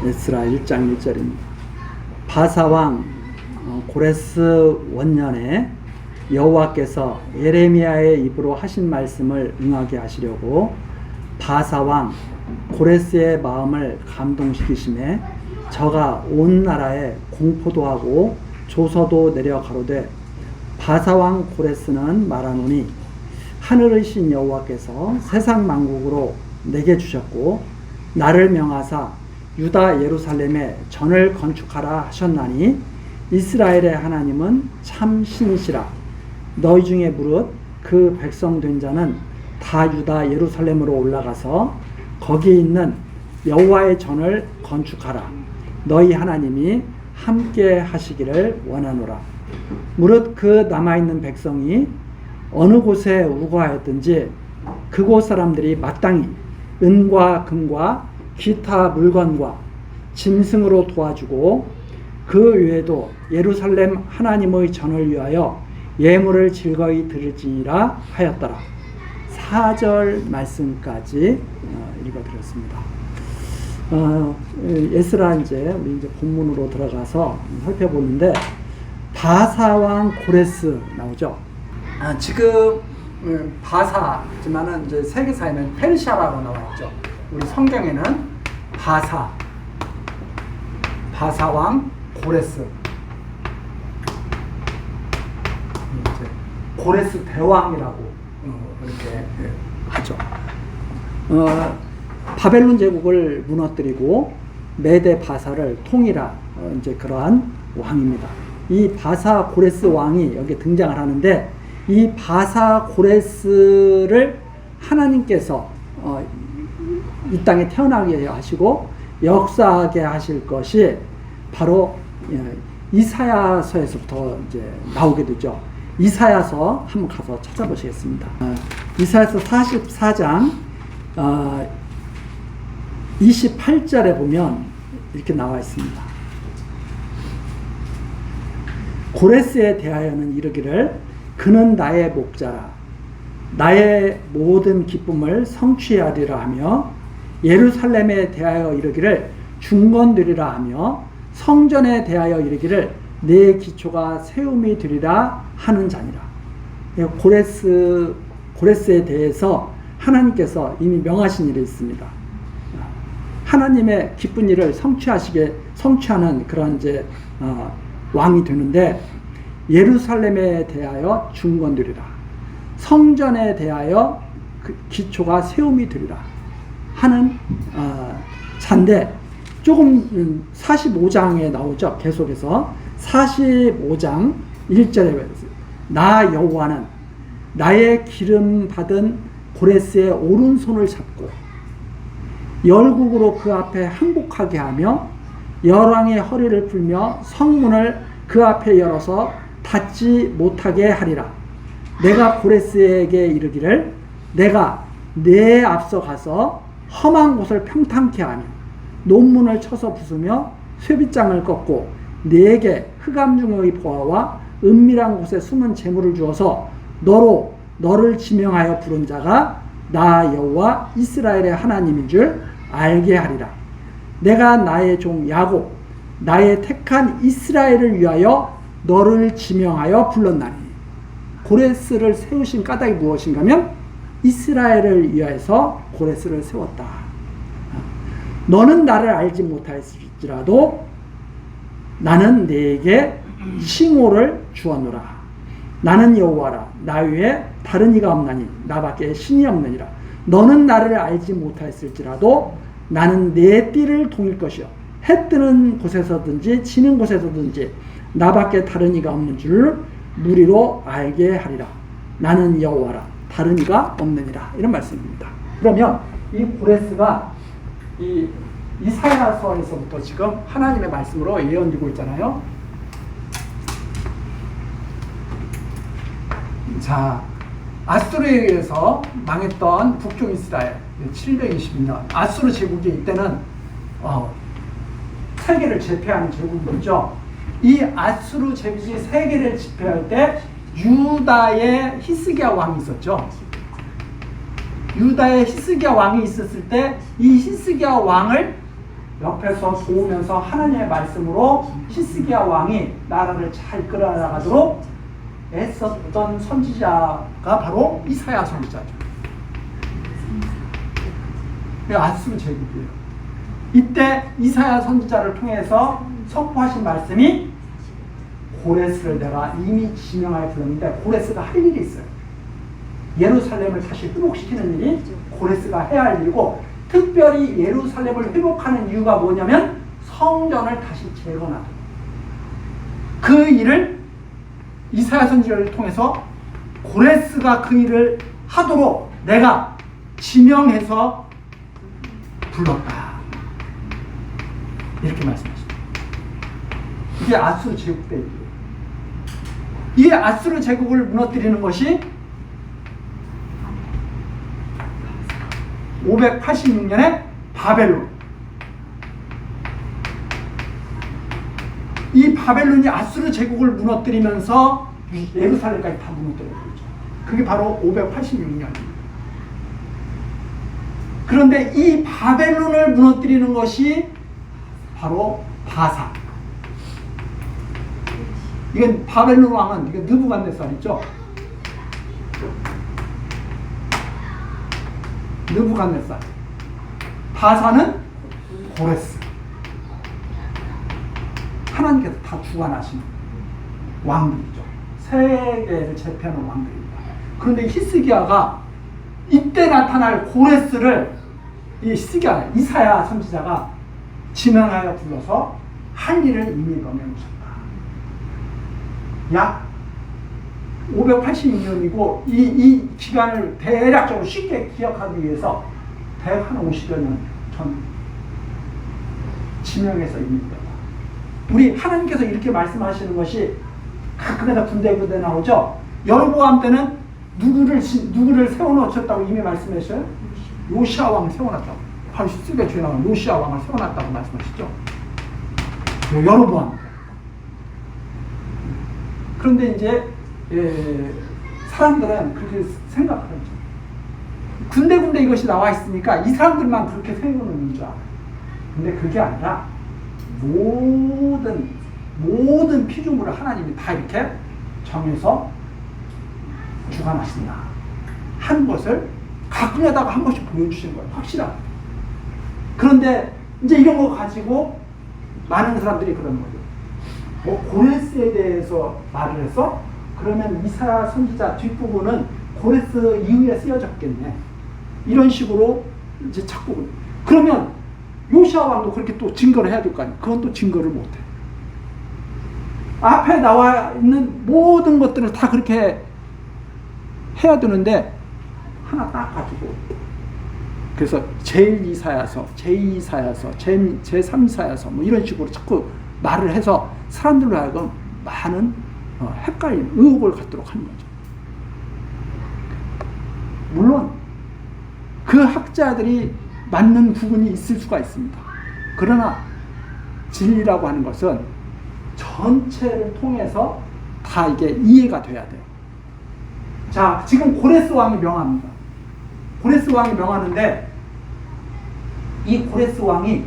에스라 1장 1절입니다. 바사왕 고레스 원년에 여호와께서 예레미야의 입으로 하신 말씀을 응하게 하시려고 바사왕 고레스의 마음을 감동시키심에 저가 온 나라에 공포도 하고 조서도 내려 가로되 바사왕 고레스는 말하노니 하늘의 신 여호와께서 세상 만국으로 내게 주셨고 나를 명하사 유다 예루살렘에 전을 건축하라 하셨나니 이스라엘의 하나님은 참 신이시라. 너희 중에 무릇 그 백성 된 자는 다 유다 예루살렘으로 올라가서 거기 있는 여호와의 전을 건축하라. 너희 하나님이 함께 하시기를 원하노라. 무릇 그 남아있는 백성이 어느 곳에 우거하였든지 그곳 사람들이 마땅히 은과 금과 기타 물건과 짐승으로 도와주고 그 외에도 예루살렘 하나님의 전을 위하여 예물을 즐거이 드릴지니라 하였더라. 4절 말씀까지 읽어드렸습니다. 에스라 우리 이제 본문으로 들어가서 살펴보는데 바사왕 고레스 나오죠. 지금 바사지만은 이제 세계사에는 페르시아라고 나와있죠. 우리 성경에는 바사왕 고레스, 고레스 대왕이라고 이렇게 하죠. 바벨론 제국을 무너뜨리고 메데 바사를 통일한 이제 그러한 왕입니다. 이 바사 고레스 왕이 여기 등장을 하는데 이 바사 고레스를 하나님께서 이 땅에 태어나게 하시고 역사하게 하실 것이 바로 이사야서에서부터 이제 나오게 되죠. 이사야서 한번 가서 찾아보시겠습니다. 이사야서 44장 28절에 보면 이렇게 나와 있습니다. 고레스에 대하여는 이르기를 그는 나의 목자라 나의 모든 기쁨을 성취하리라 하며 예루살렘에 대하여 이르기를 중건되리라 하며 성전에 대하여 이르기를 내 기초가 세움이 되리라 하는 자니라. 고레스에 대해서 하나님께서 이미 명하신 일이 있습니다. 하나님의 기쁜 일을 성취하는 그런 이제 왕이 되는데 예루살렘에 대하여 중건되리라. 성전에 대하여 그 기초가 세움이 되리라 하는 자인데 조금 45장에 나오죠. 계속해서 45장 1절에 나 여호와는 나의 기름 받은 고레스의 오른손을 잡고 열국으로 그 앞에 항복하게 하며 열왕의 허리를 풀며 성문을 그 앞에 열어서 닫지 못하게 하리라. 내가 고레스에게 이르기를 내가 내 앞서 가서 험한 곳을 평탄케 하며 논문을 쳐서 부수며 쇠빗장을 꺾고 네게 흑암 중의 보화와 은밀한 곳에 숨은 재물을 주어서 너를 지명하여 부른 자가 나 여호와 이스라엘의 하나님인 줄 알게 하리라. 내가 나의 종 야곱 나의 택한 이스라엘을 위하여 너를 지명하여 불렀나니. 고레스를 세우신 까닭이 무엇인가 하면 이스라엘을 위하여서 고레스를 세웠다. 너는 나를 알지 못하였을지라도 나는 네게 칭호를 주었노라. 나는 여호와라. 나 외에 다른 이가 없나니 나밖에 신이 없느니라. 너는 나를 알지 못하였을지라도 나는 내 띠를 동일 것이요 해 뜨는 곳에서든지 지는 곳에서든지 나밖에 다른 이가 없는 줄 무리로 알게 하리라. 나는 여호와라. 다른 이가 없느니라. 이런 말씀입니다. 그러면 이 고레스가 이 이사야서에서부터 지금 하나님의 말씀으로 예언되고 있잖아요. 자, 아수르에 의해서 망했던 북쪽 이스라엘 722년 아수르 제국이 이때는 세계를 제패하는 제국이죠. 이 아수르 제국이 세계를 지배할 때 유다의 히스기야 왕이 있었죠. 유다의 히스기야 왕이 있었을 때 이 히스기야 왕을 옆에서 도우면서 하나님의 말씀으로 히스기야 왕이 나라를 잘 이끌어나가도록 애썼던 선지자가 바로 이사야 선지자죠. 아수르 제국이에요. 이때 이사야 선지자를 통해서 선포하신 말씀이 고레스를 내가 이미 지명하여 불렀는데 고레스가 할 일이 있어요. 예루살렘을 다시 회복시키는 일이 고레스가 해야 할 일이고 특별히 예루살렘을 회복하는 이유가 뭐냐면 성전을 다시 재건하도록 그 일을 이사야 선지자를 통해서 고레스가 그 일을 하도록 내가 지명해서 불렀다. 이렇게 말씀하십니다. 이게 아수르 제국 때 일이에요. 이 아수르 제국을 무너뜨리는 것이 586년에 바벨론. 이 바벨론이 아수르 제국을 무너뜨리면서 예루살렘까지 다 무너뜨려버리죠. 그게 바로 586년입니다. 그런데 이 바벨론을 무너뜨리는 것이 바로 바사. 이건 바벨론 왕은 이게 느부갓네살이죠. 느부갓네살. 바사는 고레스. 하나님께서 다 주관하시는 왕들이죠. 세계를 제패하는 왕들입니다. 그런데 히스기야가 이때 나타날 고레스를 이 히스기야, 이사야 선지자가 지명하여 불러서 할 일을 이미 명령하셨다. 약 586년이고 이 기간을 대략적으로 쉽게 기억하기 위해서 대략 한 50여 년 전 지명해서 이미 우리 하나님께서 이렇게 말씀하시는 것이 가끔가다 군데 나오죠. 여로보암 때는 누구를 세워놓으셨다고 이미 말씀하셨어요? 요시야 왕을 세워놨다고. 바로 히스기야 주에 나온 요시야 왕을 세워놨다고 말씀하시죠. 여로보암. 그런데 이제 사람들은 그렇게 생각하죠. 군데 이것이 나와 있으니까 이 사람들만 그렇게 세워놓는 줄 알아요. 근데 그게 아니라 모든 피조물을 하나님이 다 이렇게 정해서 주관하신다 하는 것을 가끔가다가 한 번씩 보여주시는 거예요. 확실하게. 그런데 이제 이런 거 가지고 많은 사람들이 그러는 거예요. 고레스에 대해서 말을 해서 그러면 이사야 선지자 뒷부분은 고레스 이후에 쓰여졌겠네. 이런 식으로 이제 자꾸 그러면 요시야 왕도 그렇게 또 증거를 해야 될 거 아니에요. 그건 또 증거를 못해. 앞에 나와 있는 모든 것들을 다 그렇게 해야 되는데 하나 딱 가지고 그래서 제1이사야서, 제2이사야서, 제3이사야서 뭐 이런 식으로 자꾸 말을 해서 사람들로 하여금 많은 헷갈림, 의혹을 갖도록 하는 거죠. 물론 그 학자들이 맞는 부분이 있을 수가 있습니다. 그러나 진리라고 하는 것은 전체를 통해서 다 이게 이해가 돼야 돼요. 자, 지금 고레스 왕이 명합니다. 고레스 왕이 명하는데 이 고레스 왕이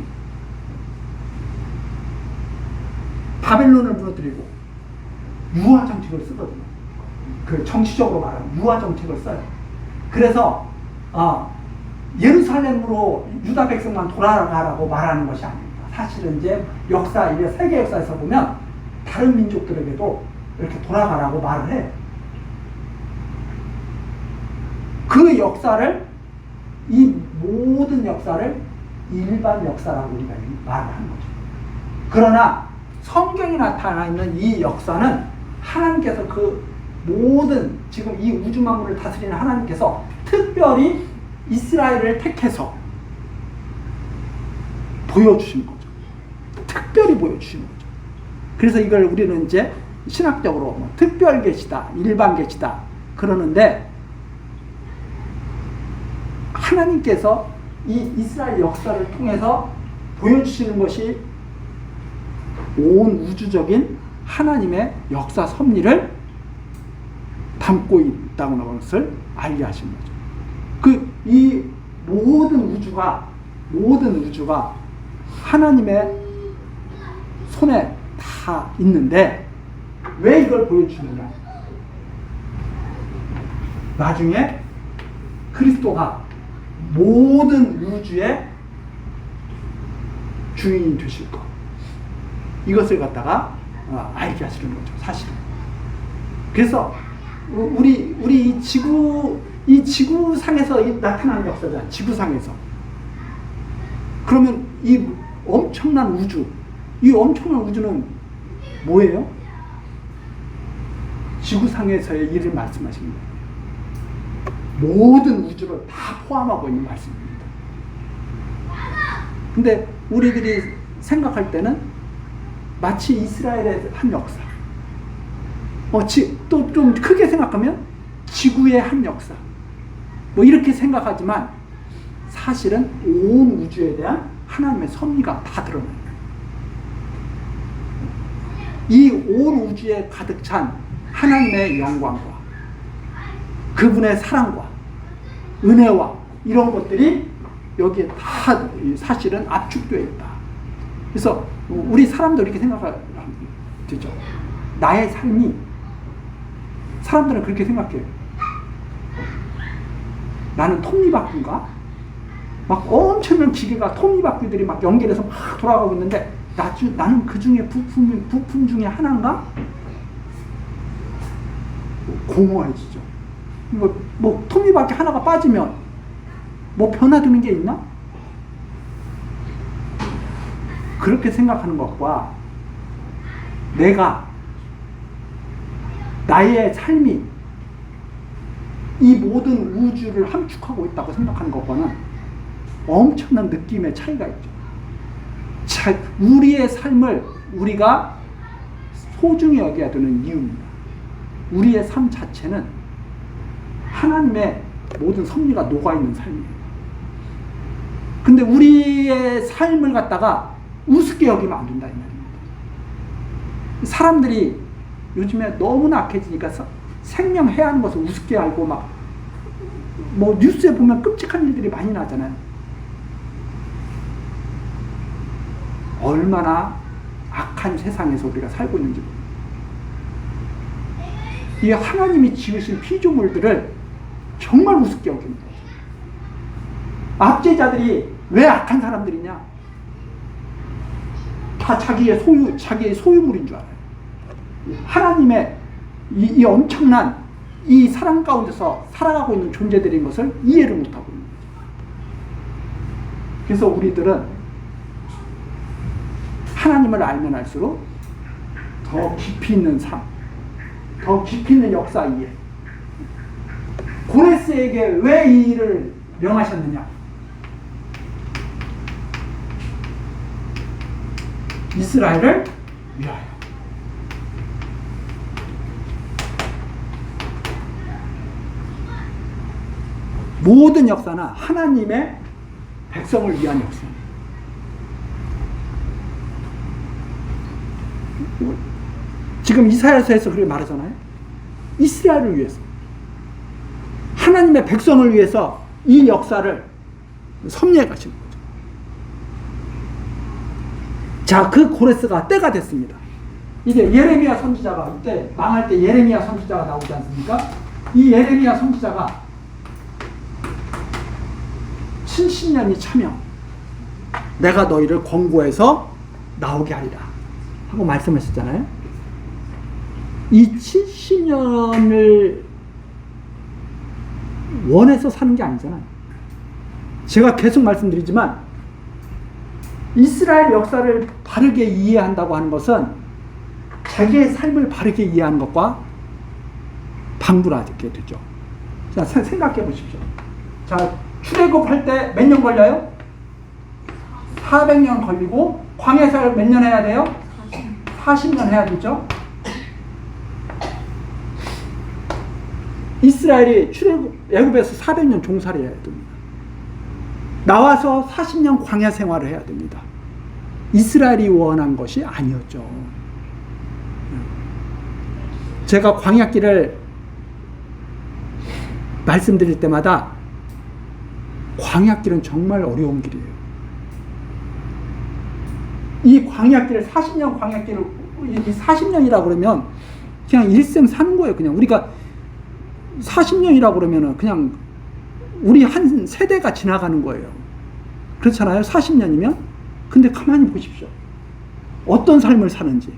바벨론을 무너뜨리고 유화 정책을 쓰거든요. 그 정치적으로 말하면 유화 정책을 써요. 그래서 예루살렘으로 유다 백성만 돌아가라고 말하는 것이 아닙니다. 사실은 이제 세계 역사에서 보면 다른 민족들에게도 이렇게 돌아가라고 말을 해요. 그 역사를, 이 모든 역사를 일반 역사라고 우리가 말을 하는 거죠. 그러나 성경에 나타나 있는 이 역사는 하나님께서 그 모든 지금 이 우주 만물을 다스리는 하나님께서 특별히 이스라엘을 택해서 보여주시는 거죠. 특별히 보여주시는 거죠. 그래서 이걸 우리는 이제 신학적으로 특별 계시다, 일반 계시다 그러는데 하나님께서 이 이스라엘 역사를 통해서 보여주시는 것이 온 우주적인 하나님의 역사 섭리를 담고 있다는 것을 알게 하신 거죠. 이 모든 우주가 하나님의 손에 다 있는데 왜 이걸 보여주느냐? 나중에 그리스도가 모든 우주의 주인이 되실 것, 이것을 갖다가 알게 하시는 거죠, 사실은. 그래서 우리 이 지구상에서 나타나는 역사잖아요. 지구상에서. 그러면 이 엄청난 우주, 이 엄청난 우주는 뭐예요? 지구상에서의 일을 말씀하시는 거예요. 모든 우주를 다 포함하고 있는 말씀입니다. 근데 우리들이 생각할 때는 마치 이스라엘의 한 역사, 또 좀 크게 생각하면 지구의 한 역사, 뭐 이렇게 생각하지만 사실은 온 우주에 대한 하나님의 섭리가 다 드러나요. 이 온 우주에 가득 찬 하나님의 영광과 그분의 사랑과 은혜와 이런 것들이 여기에 다 사실은 압축되어 있다. 그래서 우리 사람도 이렇게 생각하죠. 나의 삶이, 사람들은 그렇게 생각해요. 나는 톱니바퀴인가? 막 엄청난 기계가, 톱니바퀴들이 막 연결해서 막 돌아가고 있는데 나는 그 중에 부품 중에 하나인가? 공허해지죠. 뭐 톱니바퀴 하나가 빠지면 뭐 변화되는 게 있나? 그렇게 생각하는 것과 나의 삶이 이 모든 우주를 함축하고 있다고 생각하는 것과는 엄청난 느낌의 차이가 있죠. 우리의 삶을 우리가 소중히 여겨야 되는 이유입니다. 우리의 삶 자체는 하나님의 모든 섭리가 녹아있는 삶이에요. 근데 우리의 삶을 갖다가 우습게 여기면 안 된다, 이 말입니다. 사람들이 요즘에 너무나 악해지니까 생명해하는 것을 우습게 알고 뭐 뉴스에 보면 끔찍한 일들이 많이 나잖아요. 얼마나 악한 세상에서 우리가 살고 있는지. 이 하나님이 지으신 피조물들을 정말 우습게 여기는 거죠. 압제자들이 왜 악한 사람들이냐? 다 자기의 소유물인 줄 알아요. 하나님의 이 엄청난 이 사랑 가운데서 살아가고 있는 존재들인 것을 이해를 못하고 있는 거죠. 그래서 우리들은 하나님을 알면 알수록 더 깊이 있는 삶, 더 깊이 있는 역사 이해. 고레스에게 왜 이 일을 명하셨느냐? 이스라엘을 위하여. 모든 역사는 하나님의 백성을 위한 역사입니다. 지금 이사야서에서 그렇게 말하잖아요. 이스라엘을 위해서, 하나님의 백성을 위해서 이 역사를 섭리해 가시는 거죠. 자, 그 고레스가 때가 됐습니다. 이게 예레미야 선지자가, 이때 망할 때 예레미야 선지자가 나오지 않습니까? 이 예레미야 선지자가 70년이 차면 내가 너희를 권고해서 나오게 하리라 하고 말씀하셨잖아요. 이 70년을 원해서 사는 게 아니잖아요. 제가 계속 말씀드리지만 이스라엘 역사를 바르게 이해한다고 하는 것은 자기의 삶을 바르게 이해하는 것과 방불하게 되죠. 자, 생각해 보십시오. 자, 출애굽할 때 몇 년 걸려요? 400년 걸리고 광야사를 몇 년 해야 돼요? 40년 해야 되죠. 이스라엘이 애굽에서 400년 종살이 해야 됩니다. 나와서 40년 광야 생활을 해야 됩니다. 이스라엘이 원한 것이 아니었죠. 제가 광야길을 말씀드릴 때마다 광야길은 정말 어려운 길이에요. 이 광야길 40년 광야길을 이 40년이라 그러면 그냥 일생 사는 거예요. 그냥 우리가 40년이라 그러면은 그냥 우리 한 세대가 지나가는 거예요. 그렇잖아요. 40년이면. 근데 가만히 보십시오. 어떤 삶을 사는지.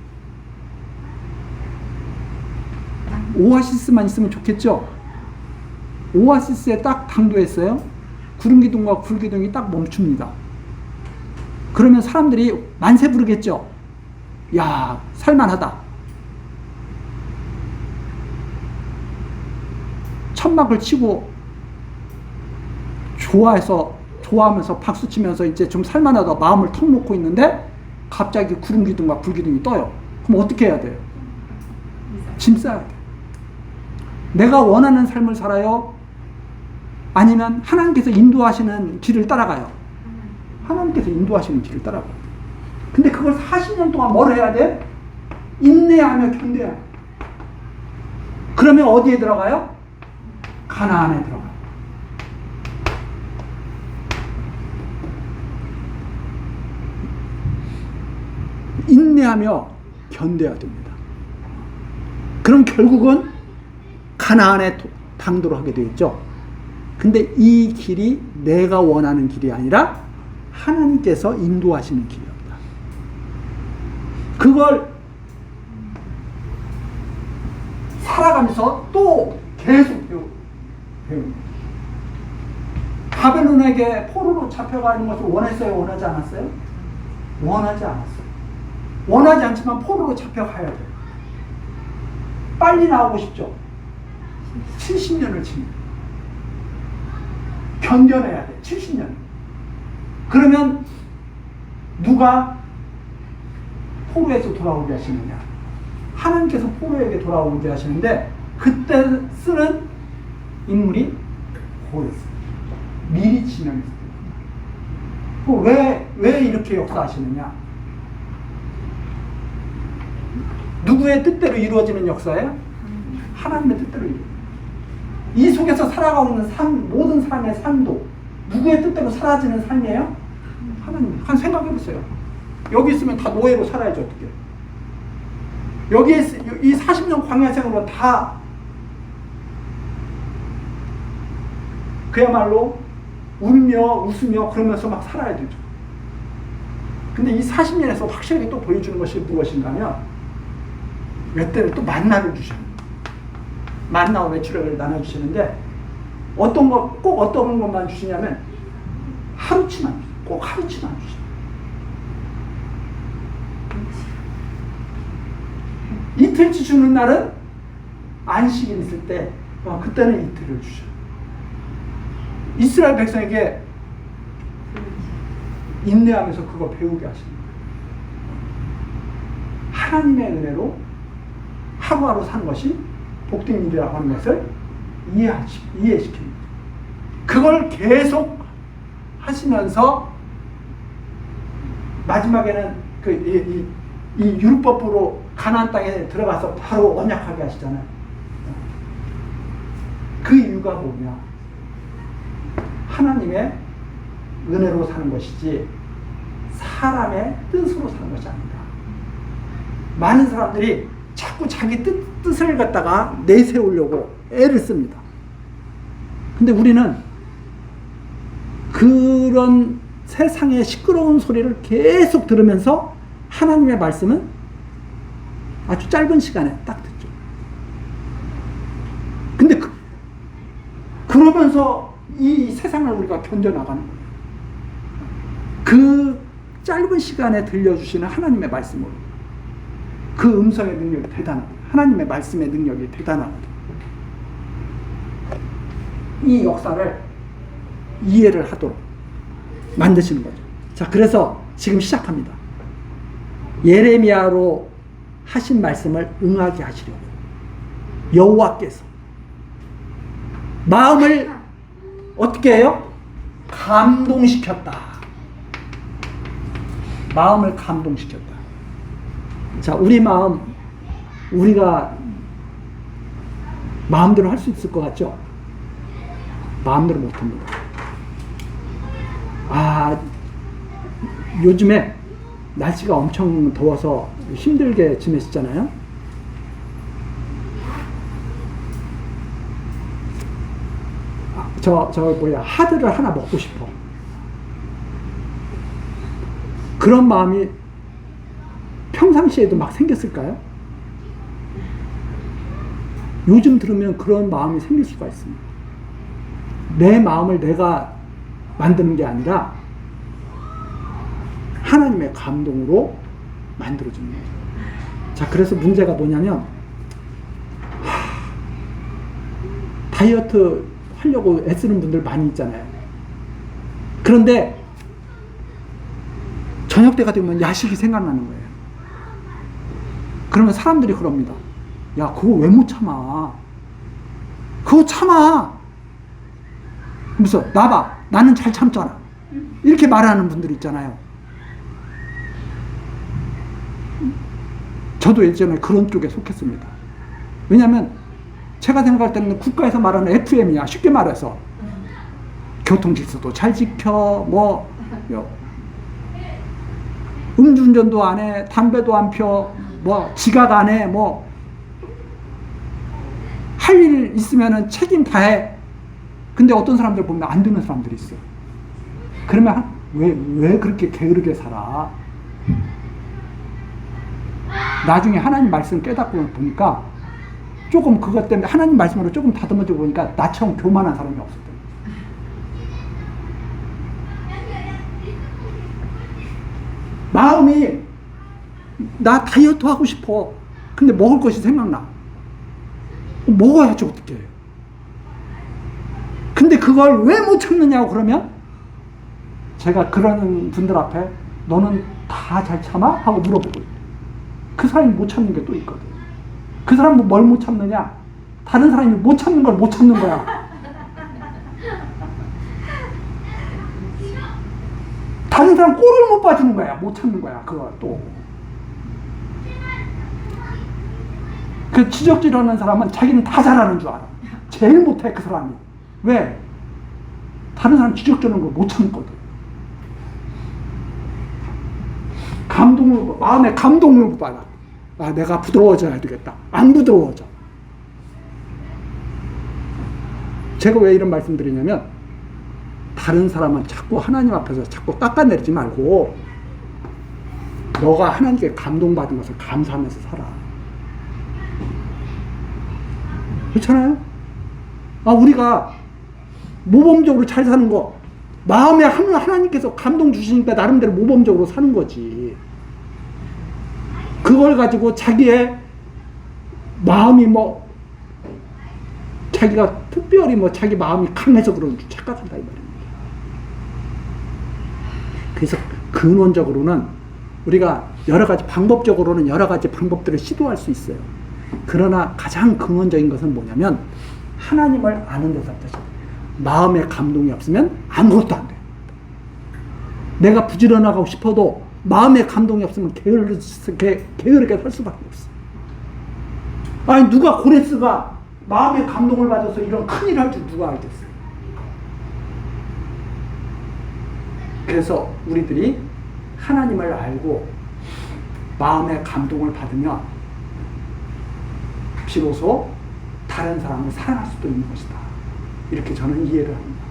오아시스만 있으면 좋겠죠. 오아시스에 딱 당도했어요. 구름기둥과 불기둥이 딱 멈춥니다. 그러면 사람들이 만세 부르겠죠. 야, 살만하다. 천막을 치고 좋아하면서 박수치면서 이제 좀 살만하다 마음을 턱 놓고 있는데 갑자기 구름기둥과 불기둥이 떠요. 그럼 어떻게 해야 돼요? 짐 싸야 돼. 내가 원하는 삶을 살아요? 아니면 하나님께서 인도하시는 길을 따라가요? 하나님께서 인도하시는 길을 따라가요. 근데 그걸 40년 동안 뭘 해야 돼? 인내하며 견뎌야 돼. 그러면 어디에 들어가요? 가나안에 들어가요. 인내하며 견뎌야 됩니다. 그럼 결국은 가나안에 당도를 하게 되겠죠. 근데 이 길이 내가 원하는 길이 아니라 하나님께서 인도하시는 길이었다. 그걸 살아가면서 또 계속 배우는 바벨론에게 포로로 잡혀가는 것을 원했어요? 원하지 않았어요? 원하지 않았어요. 원하지 않지만 포로로 잡혀가야 돼요. 빨리 나오고 싶죠? 70년을 칩니다. 견뎌내야 돼. 70년. 그러면 누가 포로에서 돌아오게 하시느냐? 하나님께서 포로에게 돌아오게 하시는데 그때 쓰는 인물이 고레스. 미리 지명했어요. 왜 이렇게 역사하시느냐? 누구의 뜻대로 이루어지는 역사예요? 하나님의 뜻대로 이루어져요. 이 속에서 살아가는 삶, 모든 삶의 삶도 누구의 뜻대로 사라지는 삶이에요? 하나님. 한 생각해보세요. 여기 있으면 다 노예로 살아야죠. 어떻게? 여기에 이 40년 광야 생활로 다 그야말로 울며 웃으며 그러면서 막 살아야 되죠. 근데 이 40년에서 확실하게 또 보여주는 것이 무엇인가 하면 몇 때는 또 만나를 주셔요. 만나와 외출을 나눠주시는데 꼭 어떤 것만 주시냐면 하루치만 주세요. 꼭 하루치만 주세요. 이틀치 주는 날은 안식일 있을 때 그때는 이틀을 주셔요. 이스라엘 백성에게 인내하면서 그거 배우게 하십니다. 하나님의 은혜로 하루하루 사는 것이 복된 일이라고 하는 것을 이해시킵니다. 그걸 계속 하시면서 마지막에는 이 율법으로 가나안 땅에 들어가서 바로 언약하게 하시잖아요. 그 이유가 뭐냐? 하나님의 은혜로 사는 것이지 사람의 뜻으로 사는 것이 아니다. 많은 사람들이 자꾸 자기 뜻을 갖다가 내세우려고 애를 씁니다. 근데 우리는 그런 세상의 시끄러운 소리를 계속 들으면서 하나님의 말씀은 아주 짧은 시간에 딱 듣죠. 근데 그러면서 이 세상을 우리가 견뎌나가는 거예요. 그 짧은 시간에 들려주시는 하나님의 말씀으로 그 음성의 능력이 대단하다. 하나님의 말씀의 능력이 대단하다. 이 역사를 이해를 하도록 만드시는 거죠. 자, 그래서 지금 시작합니다. 예레미야로 하신 말씀을 응하게 하시려고 여호와께서 마음을 어떻게 해요? 감동시켰다. 마음을 감동시켰다. 자, 우리 마음, 우리가 마음대로 할 수 있을 것 같죠? 마음대로 못합니다. 요즘에 날씨가 엄청 더워서 힘들게 지내시잖아요. 하드를 하나 먹고 싶어. 그런 마음이 평상시에도 막 생겼을까요? 요즘 들으면 그런 마음이 생길 수가 있습니다. 내 마음을 내가 만드는 게 아니라 하나님의 감동으로 만들어주는 거죠. 자, 그래서 문제가 뭐냐면, 다이어트 하려고 애쓰는 분들 많이 있잖아요. 그런데 저녁 때가 되면 야식이 생각나는 거예요. 그러면 사람들이 그럽니다. 야, 그거 왜 못 참아? 그거 참아! 그래서 나봐, 나는 잘 참잖아. 이렇게 말하는 분들 있잖아요. 저도 예전에 그런 쪽에 속했습니다. 왜냐하면 제가 생각할 때는 국가에서 말하는 FM이야. 쉽게 말해서 교통질서도 잘 지켜, 음주운전도 안 해, 담배도 안 펴, 지각 안 해, 할 일 있으면은 책임 다해. 근데 어떤 사람들 보면 안 되는 사람들이 있어. 그러면 왜 그렇게 게으르게 살아? 나중에 하나님 말씀 깨닫고 보니까 조금 그것 때문에 하나님 말씀으로 조금 다듬어져 보니까 나처럼 교만한 사람이 없었대. 마음이 나 다이어트 하고 싶어. 근데 먹을 것이 생각나. 먹어야지 어떡해. 근데 그걸 왜 못 참느냐고 그러면 제가 그러는 분들 앞에 너는 다 잘 참아? 하고 물어보고 그 사람이 못 참는 게 또 있거든. 그 사람은 뭘 못 참느냐? 다른 사람이 못 참는 걸 못 참는 거야. 다른 사람 꼴을 못 봐주는 거야. 못 참는 거야. 그거 또. 그 지적질하는 사람은 자기는 다 잘하는 줄 알아. 제일 못해 그 사람이. 왜? 다른 사람 지적질하는 걸 못 참거든. 마음에 감동을 받아. 아, 내가 부드러워져야 되겠다. 안 부드러워져. 제가 왜 이런 말씀 드리냐면, 다른 사람은 자꾸 하나님 앞에서 자꾸 깎아내리지 말고, 너가 하나님께 감동받은 것을 감사하면서 살아. 그렇잖아요? 우리가 모범적으로 잘 사는 거, 마음에 하나님께서 감동 주시니까 나름대로 모범적으로 사는 거지. 그걸 가지고 자기의 마음이 자기가 특별히 자기 마음이 강해서 그런 줄 착각한다 이 말입니다. 그래서 근원적으로는 우리가 방법적으로는 여러 가지 방법들을 시도할 수 있어요. 그러나 가장 근원적인 것은 뭐냐면 하나님을 아는 데서부터 시작해요. 마음에 감동이 없으면 아무것도 안 돼. 내가 부지런하고 싶어도 마음에 감동이 없으면 게으르게 살 수밖에 없어. 아니, 누가 고레스가 마음의 감동을 받아서 이런 큰일을 할 줄 누가 알겠어요. 그래서 우리들이 하나님을 알고 마음의 감동을 받으면 비로소 다른 사람을 사랑할 수도 있는 것이다. 이렇게 저는 이해를 합니다.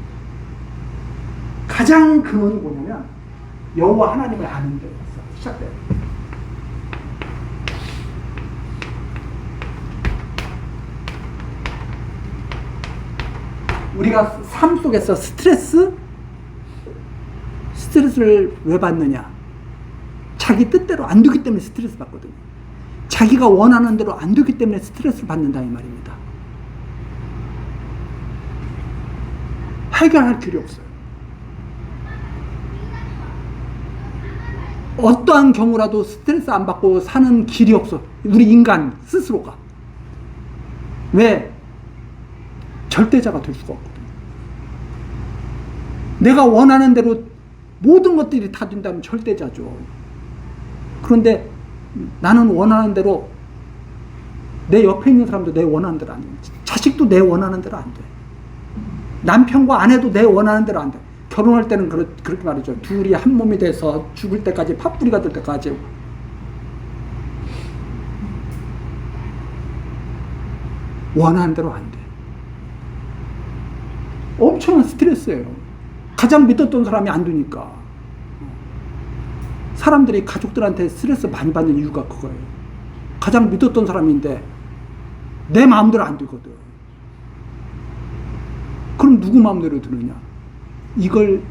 가장 근원이 뭐냐면 여호와 하나님을 아는 데서 시작돼요. 우리가 삶 속에서 스트레스를 왜 받느냐? 자기 뜻대로 안 되기 때문에 스트레스 받거든요. 자기가 원하는 대로 안 되기 때문에 스트레스를 받는다 이 말입니다. 해결할 길이 없어요. 어떠한 경우라도 스트레스 안 받고 사는 길이 없어. 우리 인간 스스로가. 왜? 절대자가 될 수가 없거든요. 내가 원하는 대로 모든 것들이 다 된다면 절대자죠. 그런데 나는 원하는 대로, 내 옆에 있는 사람도 내 원하는 대로 안 돼. 자식도 내 원하는 대로 안 돼. 남편과 아내도 내 원하는 대로 안 돼. 결혼할 때는 그렇게 말이죠. 둘이 한 몸이 돼서 죽을 때까지 팥뿌리가 될 때까지. 원하는 대로 안 돼. 엄청난 스트레스예요. 가장 믿었던 사람이 안 되니까. 사람들이 가족들한테 스트레스 많이 받는 이유가 그거예요. 가장 믿었던 사람인데 내 마음대로 안 되거든. 그럼 누구 마음대로 되느냐? 이걸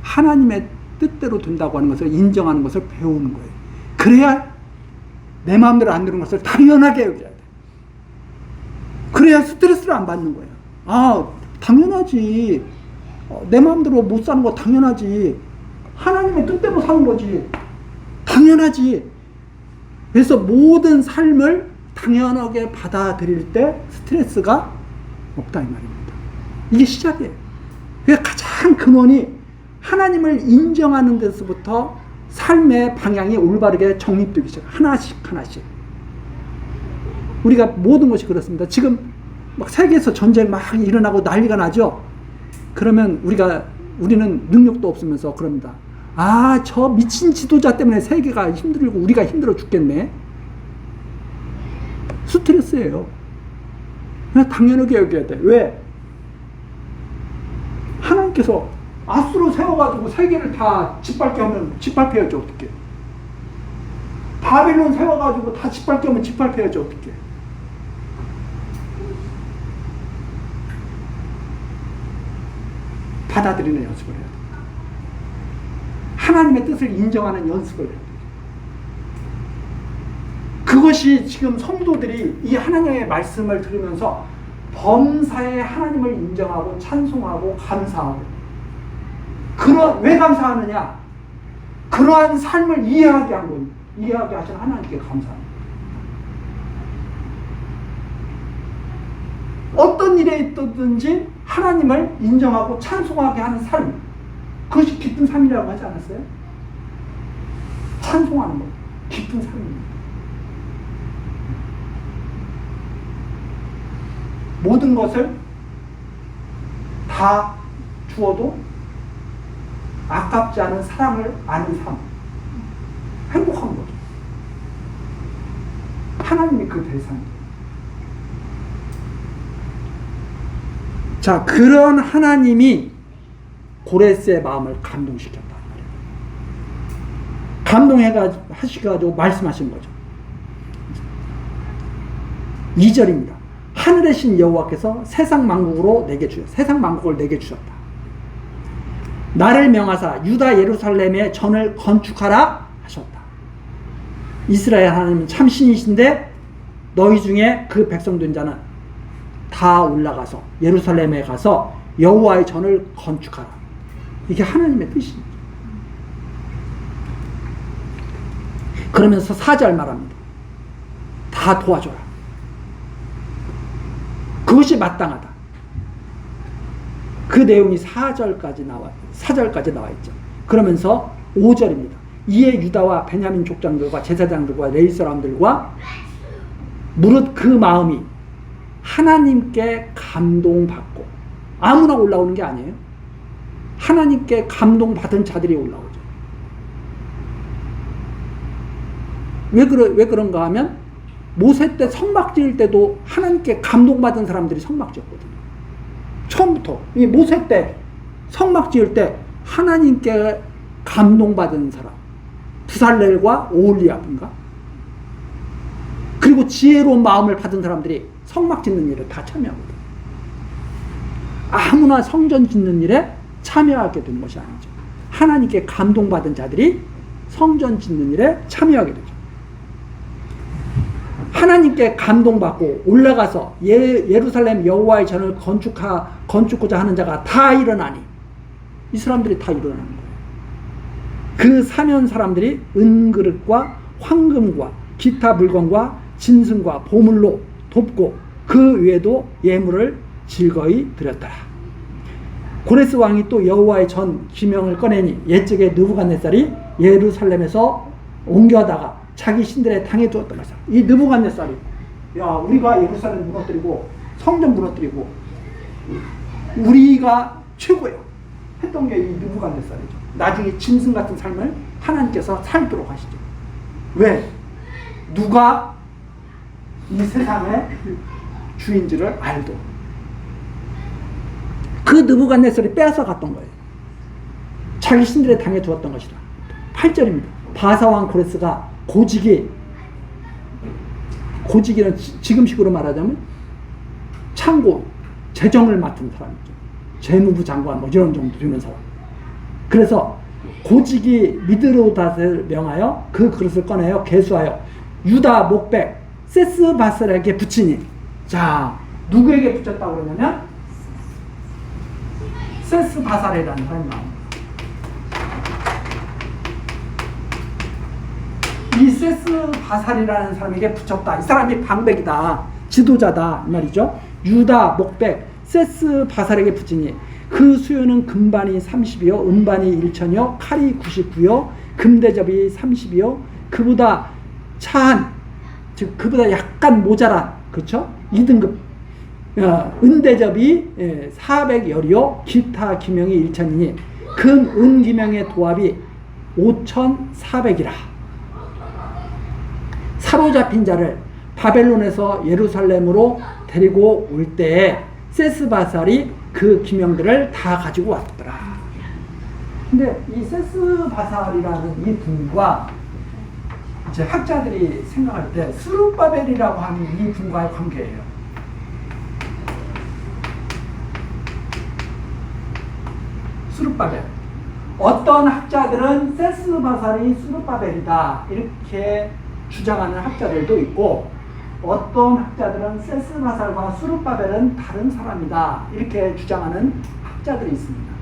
하나님의 뜻대로 된다고 하는 것을 인정하는 것을 배우는 거예요. 그래야 내 마음대로 안 되는 것을 당연하게 여겨야 돼. 그래야 스트레스를 안 받는 거예요. 아, 당연하지. 내 마음대로 못 사는 거 당연하지. 하나님의 뜻대로 사는 거지. 당연하지. 그래서 모든 삶을 당연하게 받아들일 때 스트레스가 없다 이 말입니다. 이게 시작이에요. 그래서 가장 근원이 하나님을 인정하는 데서부터 삶의 방향이 올바르게 정립되기 시작해요. 하나씩 하나씩. 우리가 모든 것이 그렇습니다. 지금 막 세계에서 전쟁 막 일어나고 난리가 나죠. 그러면 우리는 능력도 없으면서 그럽니다. 아, 저 미친 지도자 때문에 세계가 힘들고 우리가 힘들어 죽겠네. 스트레스예요. 그냥 당연하게 여겨야 돼. 왜? 하나님께서 아수로 세워가지고 세계를 다 짓밟게 하면 짓밟혀야지 어떻게? 바빌론 세워가지고 다 짓밟게 하면 짓밟혀야지 어떻게? 받아들이는 연습을 해야 됩니다. 하나님의 뜻을 인정하는 연습을 해야 됩니다. 그것이 지금 성도들이 이 하나님의 말씀을 들으면서 범사에 하나님을 인정하고 찬송하고 감사하고 왜 감사하느냐? 그러한 삶을 이해하게 하시는 하나님께 감사합니다. 어떤 일에 있든지 하나님을 인정하고 찬송하게 하는 삶, 그것이 기쁜 삶이라고 하지 않았어요? 찬송하는 것, 기쁜 삶입니다. 모든 것을 다 주어도 아깝지 않은 사랑을 아는 삶, 행복한 거죠. 하나님이 그 대상이에요. 자, 그런 하나님이 고레스의 마음을 감동시켰단 말이에요. 감동하시가지고 말씀하신 거죠. 2절입니다. 하늘의 신 여호와께서 세상 만국을 내게 주셨다. 나를 명하사 유다 예루살렘에 전을 건축하라 하셨다. 이스라엘 하나님은 참 신이신데 너희 중에 그 백성 된 자는 다 올라가서 예루살렘에 가서 여호와의 전을 건축하라. 이게 하나님의 뜻입니다. 그러면서 4절 말합니다. 다 도와줘라. 그것이 마땅하다. 그 내용이 4절까지 나와 있죠. 그러면서 5절입니다. 이에 유다와 베냐민 족장들과 제사장들과 레위 사람들과 무릇 그 마음이 하나님께 감동받고, 아무나 올라오는 게 아니에요. 하나님께 감동받은 자들이 올라오죠. 왜 그런가 하면 모세 때 성막 지을 때도 하나님께 감동받은 사람들이 성막 지었거든요. 처음부터 이 모세 때 성막 지을 때 하나님께 감동받은 사람, 부살렐과 오홀리압인가? 그리고 지혜로운 마음을 받은 사람들이 성막 짓는 일에 다 참여하거든요. 아무나 성전 짓는 일에 참여하게 되는 것이 아니죠. 하나님께 감동받은 자들이 성전 짓는 일에 참여하게 되죠. 하나님께 감동받고 올라가서 예루살렘 여호와의 전을 건축고자 하는 자가 다 일어나니, 이 사람들이 다 일어나는 거예요. 그 사면 사람들이 은그릇과 황금과 기타 물건과 진승과 보물로 돕고 그 외에도 예물을 즐거이 드렸더라. 고레스 왕이 또 여호와의 전 기명을 꺼내니 옛적에 느부갓네살이 예루살렘에서 옮겨다가 자기 신들의 당에 두었던 것이다. 이 느부갓네살이, 야, 우리가 예루살렘 무너뜨리고 성전 무너뜨리고 우리가 최고예요. 했던 게 이 느부갓네살이죠. 나중에 짐승 같은 삶을 하나님께서 살도록 하시죠. 왜? 누가 이 세상의 주인지를 알도. 그 느부갓네살이 빼앗아 갔던 거예요. 자기 신들에 당해 두었던 것이다. 8절입니다. 바사왕 고레스가 고지기는 지금식으로 말하자면 창고, 재정을 맡은 사람이죠. 재무부 장관 뭐 이런 정도 되는 사람. 그래서 고지기 미드로닷을 명하여 그 그릇을 꺼내어 계수하여 유다 목백 세스바살에게 붙이니. 자, 누구에게 붙였다고 그러냐면 세스바살이라는 사람이 나옵니다. 이 세스바살이라는 사람에게 붙였다. 이 사람이 방백이다, 지도자다 이 말이죠. 유다 목백 세스바살에게 붙이니 그 수요는 금반이 30이요 은반이 1천이요 칼이 99요 금대접이 30이요 그보다 차한, 즉 그보다 약간 모자란, 그렇죠? 2등급 은대접이 400열이요 기타 기명이 1천이니 금, 은 기명의 도합이 5,400이라. 사로잡힌 자를 바벨론에서 예루살렘으로 데리고 올 때에 세스바살이 그 기명들을 다 가지고 왔더라. 근데 이 세스바살이라는 이 분과 이제 학자들이 생각할 때 스룹바벨이라고 하는 이 분과의 관계예요. 스룹바벨. 어떤 학자들은 세스바살이 스룹바벨이다 이렇게 주장하는 학자들도 있고, 어떤 학자들은 세스바살과 스룹바벨은 다른 사람이다 이렇게 주장하는 학자들이 있습니다.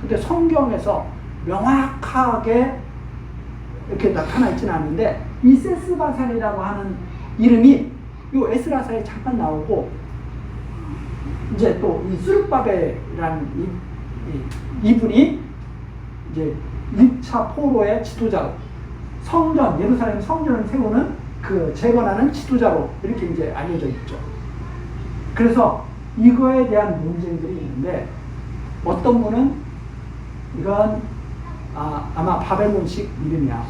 근데 성경에서 명확하게 이렇게 나타나 있지는 않는데 이 세스바살이라고 하는 이름이 요 에스라서에 잠깐 나오고, 이제 또 이 스룹바벨이라는 이분이 이제 1차 포로의 지도자로, 성전, 예루살렘 성전을 세우는 그 재건하는 지도자로 이렇게 이제 알려져 있죠. 그래서 이거에 대한 논쟁들이 있는데, 어떤 분은 이건 아마 바벨론식 이름이야,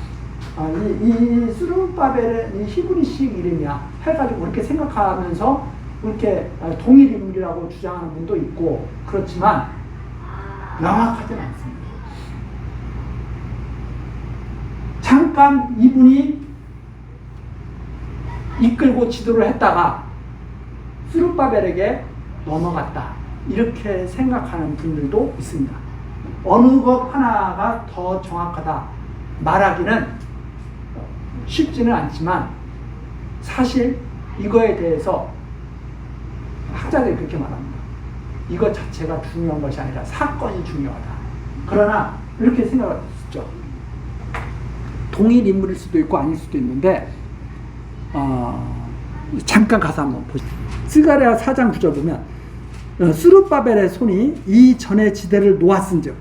이 스룹바벨은 이 히브리식 이름이야 해가지고 이렇게 생각하면서 이렇게 동일 인물이라고 주장하는 분도 있고, 그렇지만 명확하진 않습니다. 잠깐 이분이 이끌고 지도를 했다가 스룹바벨에게 넘어갔다 이렇게 생각하는 분들도 있습니다. 어느 것 하나가 더 정확하다 말하기는 쉽지는 않지만, 사실 이거에 대해서 학자들이 그렇게 말합니다. 이것 자체가 중요한 것이 아니라 사건이 중요하다. 그러나 이렇게 생각할 수 있죠. 동일 인물일 수도 있고 아닐 수도 있는데, 잠깐 가서 한번 보시죠. 스가랴 4장 9절 보면 스룹바벨의 손이 이 전의 지대를 놓았은즉,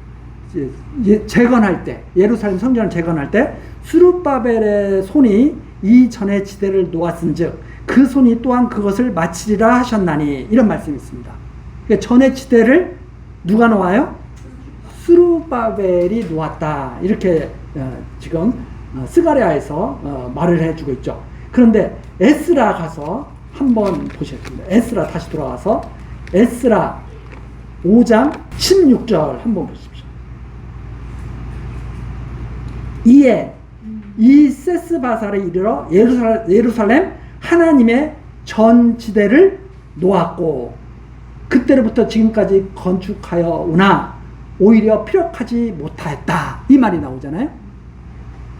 재건할 때, 예루살렘 성전을 재건할 때 스룹바벨의 손이 이 전의 지대를 놓았은즉 그 손이 또한 그것을 마치리라 하셨나니, 이런 말씀이 있습니다. 그러니까 전의 지대를 누가 놓아요? 스룹바벨이 놓았다 이렇게 지금 스가랴에서 말을 해주고 있죠. 그런데 에스라 가서 한번 보시겠습니다. 에스라 다시 돌아와서 에스라 5장 16절 한번 보십시오. 이에 이 세스바살에 이르러 예루살렘 하나님의 전지대를 놓았고 그때로부터 지금까지 건축하여 오나 오히려 피력하지 못하였다 이 말이 나오잖아요.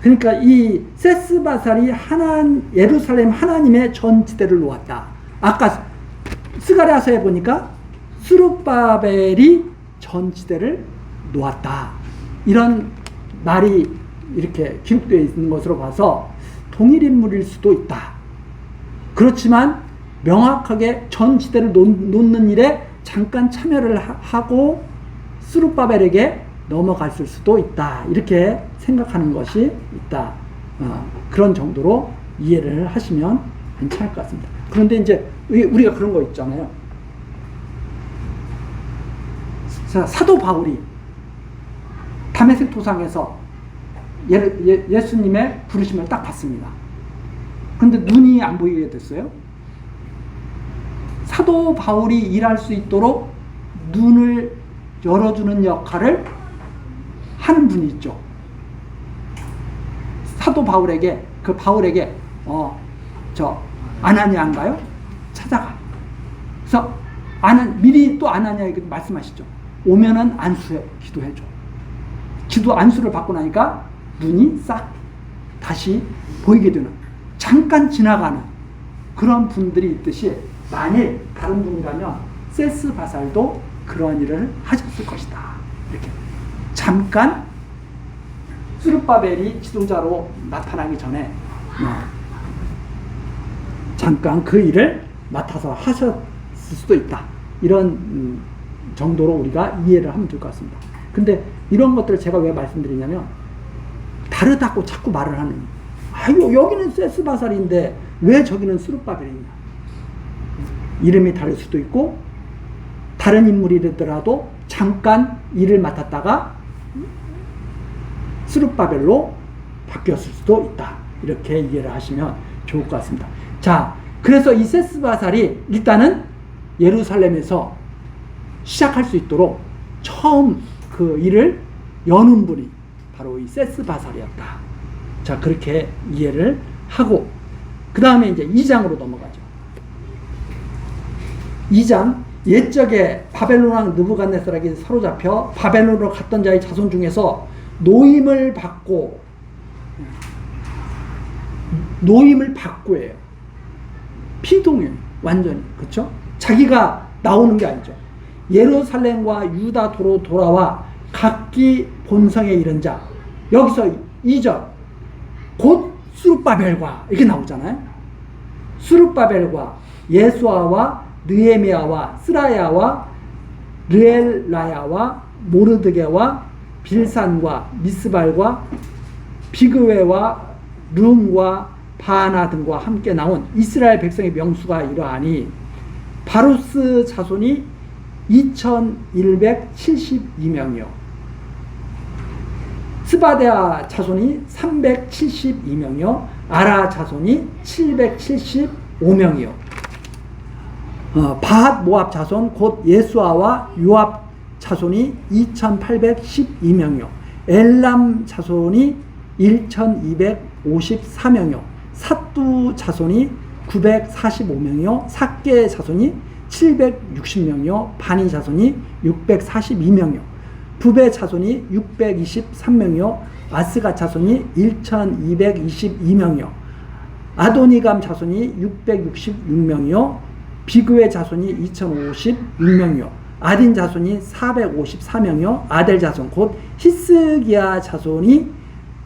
그러니까 이 세스바살이 예루살렘 하나님의 전지대를 놓았다. 아까 스가랴서에 보니까 스룹바벨이 전지대를 놓았다 이런 말이 이렇게 기록되어 있는 것으로 봐서 동일 인물일 수도 있다. 그렇지만 명확하게 전지대를 놓는 일에 잠깐 참여를 하고 스룹바벨에게 넘어갔을 수도 있다 이렇게 생각하는 것이 있다. 그런 정도로 이해를 하시면 괜찮을 것 같습니다. 그런데 이제 우리가 그런 거 있잖아요. 사도 바울이 다메섹 도상에서 예수님의 부르심을 딱 받습니다. 그런데 눈이 안 보이게 됐어요. 사도 바울이 일할 수 있도록 눈을 열어주는 역할을 하는 분이 있죠. 사도 바울에게 아나니아인가요? 찾아가. 그래서 미리 또 아나니아에게 말씀하시죠. 오면은 안수해 기도해줘. 기도 안수를 받고 나니까 눈이 싹 다시 보이게 되는, 잠깐 지나가는 그런 분들이 있듯이, 만일 다른 분이라면 세스바살도 그런 일을 하셨을 것이다. 이렇게 잠깐 스룹바벨이 지도자로 나타나기 전에 잠깐 그 일을 맡아서 하셨을 수도 있다. 이런 정도로 우리가 이해를 하면 될 것 같습니다. 근데 이런 것들을 제가 왜 말씀드리냐면, 다르다고 자꾸 말을 하는, 여기는 세스바살인데 왜 저기는 스룹바벨이냐. 이름이 다를 수도 있고, 다른 인물이더라도 잠깐 일을 맡았다가 스룹바벨로 바뀌었을 수도 있다. 이렇게 이해를 하시면 좋을 것 같습니다. 자, 그래서 이 세스바살이 일단은 예루살렘에서 시작할 수 있도록 처음 그 일을 여는 분이 바로 이 세스바살이었다. 자, 그렇게 이해를 하고, 그 다음에 이제 2장으로 넘어가죠. 2장, 옛적에 바벨론 왕 느부갓네살에게 사로잡혀 바벨론으로 갔던 자의 자손 중에서 노임을 받고예요. 피동이에요. 완전히. 그렇죠? 자기가 나오는 게 아니죠. 예루살렘과 유다도로 돌아와 각기 본성에 이른 자. 여기서 2절 곧 스룹바벨과 이렇게 나오잖아요. 스룹바벨과 예수아와 느헤미야와 스라야와 르엘라야와 모르드게와 빌산과 미스발과 비그웨와 룸과 바나 등과 함께 나온 이스라엘 백성의 명수가 이러하니, 바루스 자손이 2172명이요 스바데아 자손이 372명이요 아라 자손이 775명이요 바핫 모압 자손 곧 예수아와 요압 자손이 2812명이요 엘람 자손이 1254명이요 삿두 자손이 945명이요 삭게 자손이 760명이요 바니 자손이 642명이요 부베 자손이 623명이요 아스가 자손이 1222명이요 아도니감 자손이 666명이요 비그의 자손이 2056명이요 아딘 자손이 454명이요 아델 자손 곧 히스기야 자손이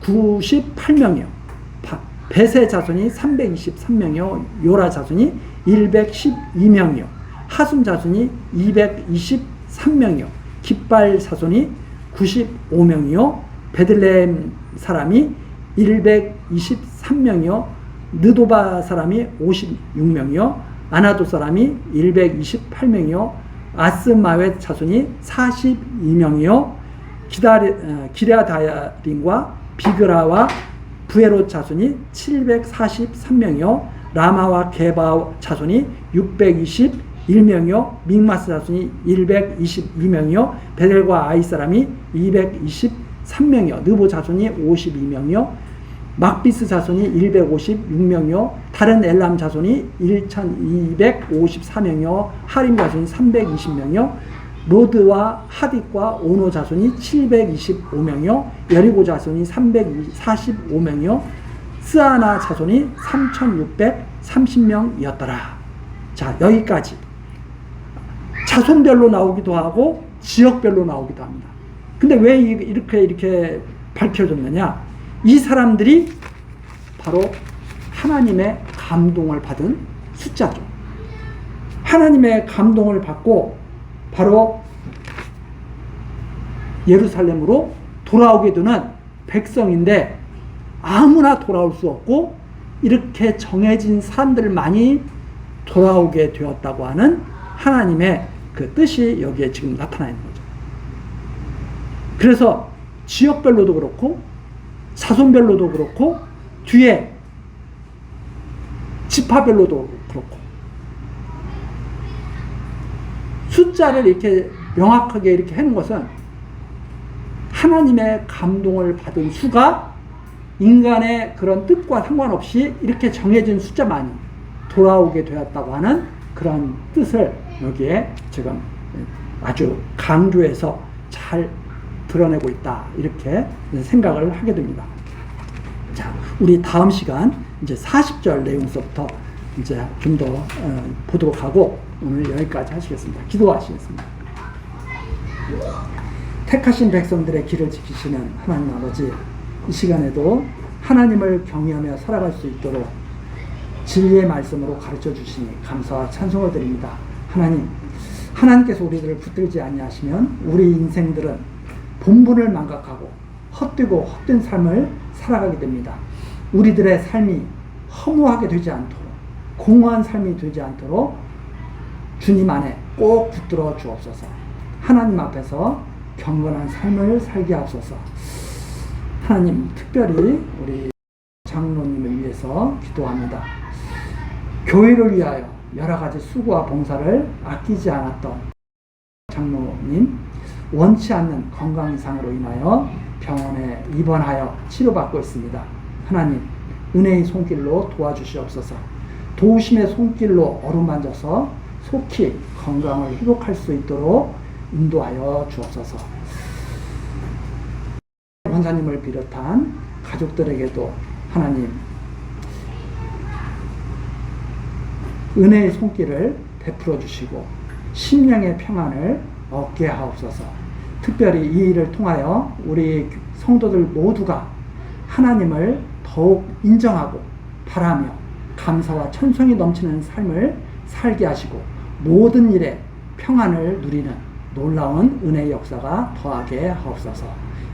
98명이요 베세 자손이 323명이요 요라 자손이 112명이요 하숨 자손이 223명이요 깃발 자손이 95명이요 베들레헴 사람이 123명이요 느도바 사람이 56명이요 아나도 사람이 128명이요 아스마웻 자손이 42명이요 기랴다림과 비그라와 부에롯 자손이 743명이요 라마와 게바 자손이 621명이요 믹마스 자손이 122명이요 베델과 아이 사람이 223명이요 느보 자손이 52명이요 막비스 자손이 156명이요 다른 엘람 자손이 1254명이요 하림 자손이 320명이요 로드와 하딧과 오노 자손이 725명이요 여리고 자손이 345명이요 스아나 자손이 3630명이었더라. 자, 여기까지 자손별로 나오기도 하고 지역별로 나오기도 합니다. 근데 왜 이렇게 밝혀졌느냐? 이 사람들이 바로 하나님의 감동을 받은 숫자죠. 하나님의 감동을 받고 바로 예루살렘으로 돌아오게 되는 백성인데, 아무나 돌아올 수 없고 이렇게 정해진 사람들만이 돌아오게 되었다고 하는 하나님의 그 뜻이 여기에 지금 나타나 있는 거죠. 그래서 지역별로도 그렇고 자손별로도 그렇고 뒤에 지파별로도 그렇고 숫자를 이렇게 명확하게 이렇게 해놓은 것은 하나님의 감동을 받은 수가 인간의 그런 뜻과 상관없이 이렇게 정해진 숫자만이 돌아오게 되었다고 하는 그런 뜻을 여기에 지금 아주 강조해서 잘 드러내고 있다, 이렇게 생각을 하게 됩니다. 자, 우리 다음 시간 이제 40절 내용서부터 이제 좀 더 보도록 하고 오늘 여기까지 하시겠습니다. 기도하시겠습니다. 택하신 백성들의 길을 지키시는 하나님 아버지, 이 시간에도 하나님을 경외하며 살아갈 수 있도록 진리의 말씀으로 가르쳐 주시니 감사와 찬송을 드립니다. 하나님께서 우리들을 붙들지 아니하시면 우리 인생들은 본분을 망각하고 헛되고 헛된 삶을 살아가게 됩니다. 우리들의 삶이 허무하게 되지 않도록, 공허한 삶이 되지 않도록 주님 안에 꼭 붙들어 주옵소서. 하나님 앞에서 경건한 삶을 살게 하옵소서. 하나님, 특별히 우리 장로님을 위해서 기도합니다. 교회를 위하여 여러 가지 수고와 봉사를 아끼지 않았던 장로님, 원치 않는 건강 이상으로 인하여 병원에 입원하여 치료받고 있습니다. 하나님, 은혜의 손길로 도와주시옵소서. 도우심의 손길로 어루만져서 속히 건강을 회복할 수 있도록 인도하여 주옵소서. 원사님을 비롯한 가족들에게도 하나님, 은혜의 손길을 베풀어 주시고 심령의 평안을 얻게 하옵소서. 특별히 이 일을 통하여 우리 성도들 모두가 하나님을 더욱 인정하고 바라며 감사와 찬송이 넘치는 삶을 살게 하시고 모든 일에 평안을 누리는 놀라운 은혜의 역사가 더하게 하옵소서.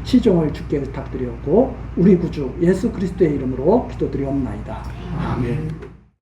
시종을 주께 부탁드렸고 우리 구주 예수 그리스도의 이름으로 기도드리옵나이다. 아멘.